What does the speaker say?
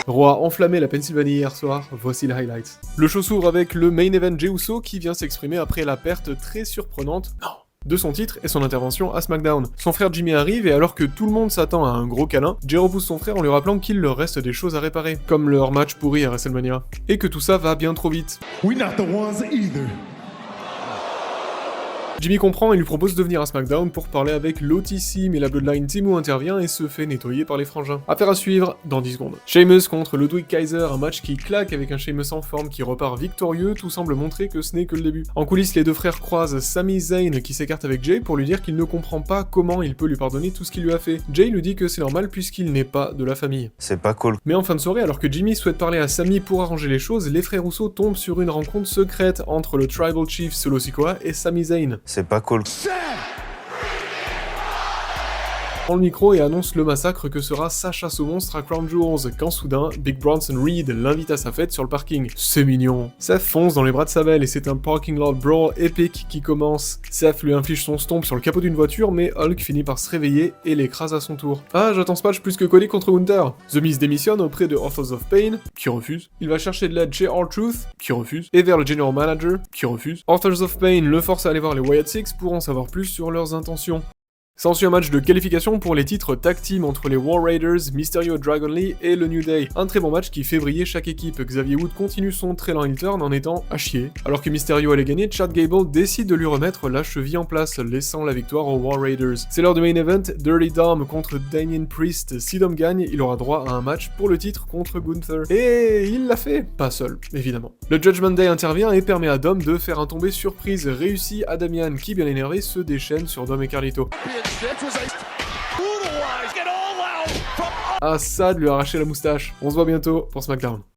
Raw a enflammé la Pennsylvanie hier soir, voici les highlights. Le show s'ouvre avec le main event Jey Uso qui vient s'exprimer après la perte très surprenante de son titre et son intervention à SmackDown. Son frère Jimmy arrive et alors que tout le monde s'attend à un gros câlin, Jey repousse son frère en lui rappelant qu'il leur reste des choses à réparer, comme leur match pourri à WrestleMania, et que tout ça va bien trop vite. We're not the ones either. Jimmy comprend et lui propose de venir à SmackDown pour parler avec l'OTC, mais la Bloodline Timo intervient et se fait nettoyer par les frangins. Affaire à suivre dans 10 secondes. Sheamus contre Ludwig Kaiser, un match qui claque avec un Sheamus en forme qui repart victorieux, tout semble montrer que ce n'est que le début. En coulisses, les deux frères croisent Sami Zayn qui s'écarte avec Jey pour lui dire qu'il ne comprend pas comment il peut lui pardonner tout ce qu'il lui a fait. Jey lui dit que c'est normal puisqu'il n'est pas de la famille. C'est pas cool. Mais en fin de soirée, alors que Jimmy souhaite parler à Sami pour arranger les choses, les frères Rousseau tombent sur une rencontre secrète entre le Tribal Chief Solo Sikoa et Sami Zayn. C'est pas cool. Prend le micro et annonce le massacre que sera sa chasse aux monstres à Crown Jewels, quand soudain, Big Bronson Reed l'invite à sa fête sur le parking. C'est mignon. Seth fonce dans les bras de sa belle et c'est un parking lot brawl épique qui commence. Seth lui inflige son stomp sur le capot d'une voiture, mais Hulk finit par se réveiller et l'écrase à son tour. Ah, j'attends ce match plus que Cody contre Gunther. The Miz démissionne auprès de Authors of Pain, qui refuse. Il va chercher de l'aide chez R-Truth, qui refuse. Et vers le General Manager, qui refuse. Authors of Pain le force à aller voir les Wyatt Six pour en savoir plus sur leurs intentions. S'ensuit un match de qualification pour les titres tag team entre les War Raiders, Mysterio et Dragon Lee et le New Day. Un très bon match qui fait briller chaque équipe. Xavier Wood continue son très lent heel turn en étant à chier. Alors que Mysterio allait gagner, Chad Gable décide de lui remettre la cheville en place, laissant la victoire aux War Raiders. C'est l'heure du main event, Dirty Dom contre Damien Priest. Si Dom gagne, il aura droit à un match pour le titre contre Gunther. Et il l'a fait, pas seul, évidemment. Le Judgment Day intervient et permet à Dom de faire un tombé surprise réussi à Damian, qui bien énervé se déchaîne sur Dom et Carlito. Assad lui a arraché la moustache. On se voit bientôt pour SmackDown.